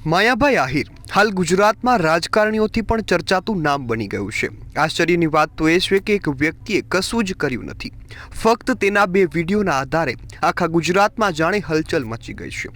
માયાભાઈ આહિર હાલ ગુજરાતમાં રાજકારણીઓથી પણ ચર્ચાતું નામ બની ગયું છે। આશ્ચર્યની વાત તો એ છે કે એક વ્યક્તિએ કશું જ કર્યું નથી, ફક્ત તેના બે વિડીયોના આધારે આખા ગુજરાતમાં જાણે હલચલ મચી ગઈ છે।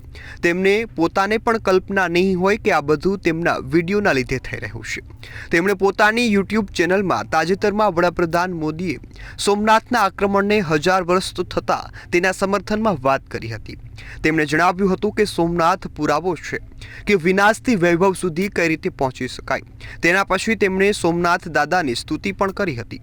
તેમને પોતાને પણ કલ્પના નહીં હોય કે આ બધું તેમના વિડીયોના લીધે થઈ રહ્યું છે। તેમણે પોતાની યુટ્યુબ ચેનલમાં તાજેતરમાં વડાપ્રધાન મોદીએ સોમનાથના આક્રમણને 1000 વર્ષ થતાં તેના સમર્થનમાં વાત કરી હતી। તેમણે જણાવ્યું હતું કે સોમનાથ પુરાવો છે કે વિનાશથી વૈભવ સુધી કઈ રીતે પહોંચી શકાય। તેના પછી તેમણે સોમનાથ દાદાની સ્તુતિ પણ કરી હતી।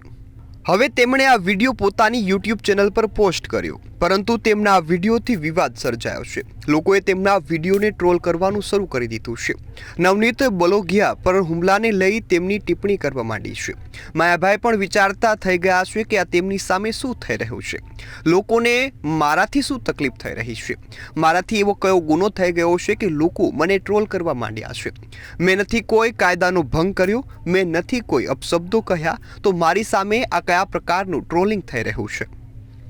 હવે તેમણે આ વિડીયો પોતાની યુટ્યુબ ચેનલ પર પોસ્ટ કર્યો, પરંતુ તેમના આ વિડીયોથી વિવાદ સર્જાયો છે। લોકોએ તેમના વિડીયોને ટ્રોલ કરવાનું શરૂ કરી દીધું છે। નવનીત બલોગિયા પર હુમલાને લઈ તેમની ટિપ્પણી કરવા માંડી છે। માયાભાઈ પણ વિચારતા થઈ ગયા છે કે આ તેમની સામે શું થઈ રહ્યું છે, લોકોને મારાથી શું તકલીફ થઈ રહી છે, મારાથી એવો કયો ગુનો થઈ ગયો છે કે લોકો મને ટ્રોલ કરવા માંડ્યા છે। મેં નથી કોઈ કાયદાનો ભંગ કર્યો, મેં નથી કોઈ અપશબ્દો કહ્યા, તો મારી સામે આ કયા પ્રકારનું ટ્રોલિંગ થઈ રહ્યું છે।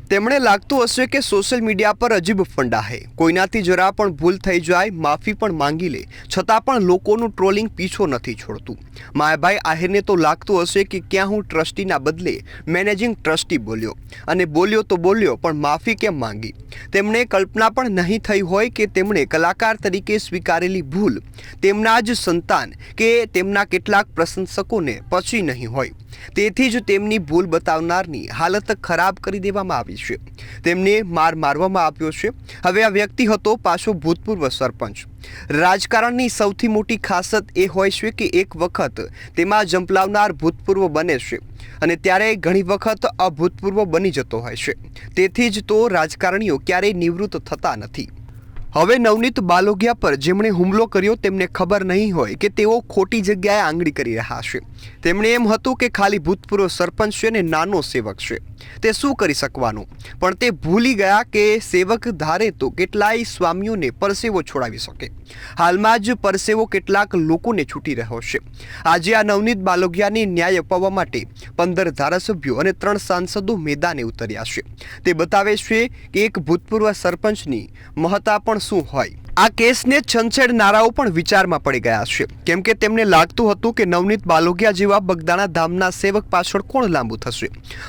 તેમણે લાગતું હશે કે સોશિયલ મીડિયા પર અજીબ ફંડા હે, કોઈનાથી જરા પણ ભૂલ થઈ જાય માફી પણ માંગી લે, છતાં પણ લોકોનું ટ્રોલિંગ પીછો નથી છોડતું। માયાભાઈ આહિરને તો લાગતું હશે કે ક્યાં હું ટ્રસ્ટીના બદલે મેનેજિંગ ટ્રસ્ટી બોલ્યો, અને બોલ્યો તો બોલ્યો પણ માફી કેમ માંગી। તેમણે કલ્પના પણ નહીં થઈ હોય કે તેમણે કલાકાર તરીકે સ્વીકારેલી ભૂલ તેમના જ સંતાન કે તેમના કેટલાક પ્રશંસકોને પચી નહીં હોય, તેથી જ તેમની ભૂલ બતાવનારની હાલત ખરાબ કરી દેવામાં આવી છે। તેમને મારવામાં આવ્યો છે। હવે આ વ્યક્તિ હતો પાછો ભૂતપૂર્વ સરપંચ। રાજકારણની સૌથી મોટી ખાસિયત એ હોય છે કે એક વખત તેમાં ઝંપલાવનાર ભૂતપૂર્વ બને છે અને ત્યારે ઘણી વખત અભૂતપૂર્વ બની જતો હોય છે। તેથી જ તો રાજકારણીઓ ક્યારેય નિવૃત્ત થતા નથી। હવે નવનીત બાલોગિયા પર જેમણે હુમલો કર્યો તેમને ખબર નહીં હોય કે તેઓ ખોટી જગ્યાએ આંગળી કરી રહ્યા છે। તેમણે એમ હતું કે ખાલી ભૂતપૂર્વ સરપંચ છે ને નાનો સેવક છે, તે શું કરી શકવાનું, પણ તે ભૂલી ગયા કે સેવક ધારે તો કેટલાય સ્વામીઓને પરસેવો છોડાવી શકે। હાલમાં જ પરસેવો કેટલાક લોકોને છૂટી રહ્યો છે। આજે આ નવનીત બાલોગિયાને ન્યાય અપાવવા માટે 15 ધારાસભ્યો અને 3 સાંસદો મેદાને ઉતર્યા છે। તે બતાવે છે કે એક ભૂતપૂર્વ સરપંચની મહત્તા પણ શું હોય। આ કેસને છંછેડનારાઓ પણ વિચારમાં પડી ગયા છે, કેમ કે તેમને લાગતું હતું કે નવનીત બાલોગિયા જેવા બગદાણા ધામના સેવક પાછળ કોણ લાંબુ થશે,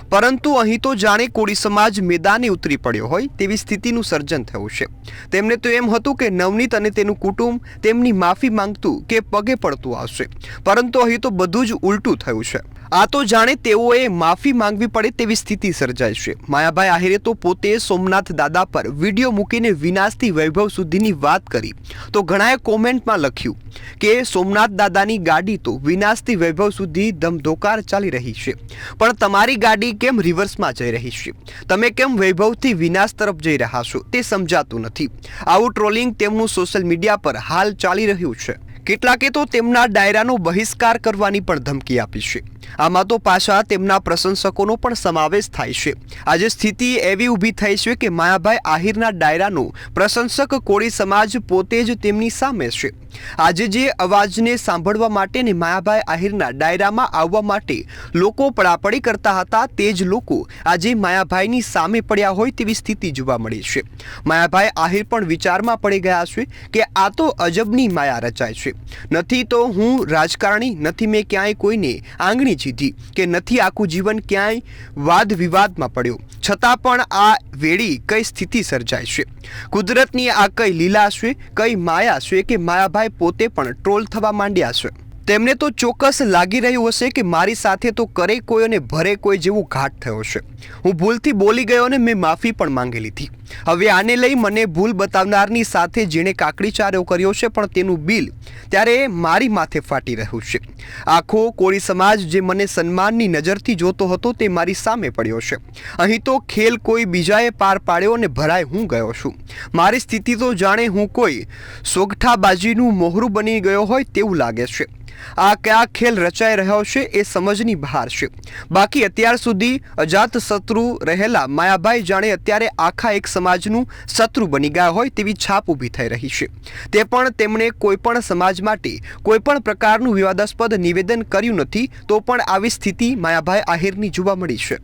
પરંતુ અહીં તો જાણે કોળી સમાજ મેદાને ઉતરી પડ્યો હોય તેવી સ્થિતિનું સર્જન થયું છે। તેમને તો એમ હતું કે નવનીત અને તેનું કુટુંબ તેમની માફી માંગતું કે પગે પડતું આવશે, પરંતુ અહીં તો બધું જ ઉલટું થયું છે। આ તો જાણે તેઓએ માફી માંગવી પડે તેવી સ્થિતિ સર્જાય છે। માયાભાઈ આહિરે તો પોતે સોમનાથ દાદા પર વિડીયો મૂકીને વિનાશથી વૈભવ સુધીની વાત કરી, તો ઘણાએ કોમેન્ટમાં લખ્યું કે સોમનાથ દાદાની ગાડી તો વિનાશથી વૈભવ સુધી ધમધોકાર ચાલી રહી છે, પણ તમારી ગાડી કેમ રિવર્સમાં જઈ રહી છે, તમે કેમ વૈભવથી વિનાશ તરફ જઈ રહ્યા છો તે સમજાતું નથી। આવું ટ્રોલિંગ તેમનું સોશિયલ મીડિયા પર હાલ ચાલી રહ્યું છે। કેટલાકે તો તેમના ડાયરાનો બહિષ્કાર કરવાની પણ ધમકી આપી છે। આમાં તો પાછા તેમના પ્રશંસકોનો પણ સમાવેશ થાય છે। આજે સ્થિતિ એવી ઊભી થઈ છે કે માયાભાઈ આહિરના ડાયરાનો પ્રશંસક કોળી સમાજ પોતે જ તેમની સામે છે। આજે જે અવાજને સાંભળવા માટે ને માયાભાઈ આહિરના ડાયરામાં આવવા માટે લોકો પડાપડી કરતા હતા, તે જ લોકો આજે માયાભાઈની સામે પડ્યા હોય તેવી સ્થિતિ જોવા મળી છે। માયાભાઈ આહિર પણ વિચારમાં પડી ગયા છે કે આ તો અજબની માયા રચાય છે। નથી તો હું રાજકારણી, નથી મેં ક્યાંય કોઈને આંગળી ચીધી, કે નથી આખું જીવન ક્યાંય વાદ વિવાદમાં પડ્યો, છતાં પણ આ વેળી કઈ સ્થિતિ સર્જાય છે। કુદરતની આ કઈ લીલા છે, કઈ માયા છે કે માયાભાઈ પોતે પણ ટ્રોલ થવા માંડ્યા છે। તેમને તો ચોક્કસ લાગી રહ્યું હશે કે મારી સાથે તો કરે કોઈ અને ભરે કોઈ જેવું ઘાટ થયો છે। હું ભૂલથી બોલી ગયો અને મેં માફી પણ માંગી લીધી। હવે આને લઈ મને ભૂલ બતાવનારની સાથે જેણે કાકડીચારો કર્યો છે પણ તેનું બિલ ત્યારે મારી માથે ફાટી રહ્યું છે। આખો કોળી સમાજ જે મને સન્માનની નજરથી જોતો હતો તે મારી સામે પડ્યો છે। અહીં તો ખેલ કોઈ બીજાએ પાર પાડ્યો અને ભરાય હું ગયો છું। મારી સ્થિતિ તો જાણે હું કોઈ સોગઠાબાજીનું મોહરું બની ગયો હોય તેવું લાગે છે। આ કયા ખેલ રચાઈ રહ્યો છે એ સમજની બહાર છે। બાકી અત્યાર સુધી અજાત શત્રુ રહેલા માયાભાઈ જાણે અત્યારે આખા એક સમાજનું શત્રુ બની ગયા હોય તેવી છાપ ઊભી થઈ રહી છે। તે પણ તેમણે કોઈ પણ સમાજ માટે કોઈ પણ પ્રકારનું વિવાદાસ્પદ નિવેદન કર્યું નથી, તો પણ આવી સ્થિતિ માયાભાઈ આહિરની જોવા મળી છે।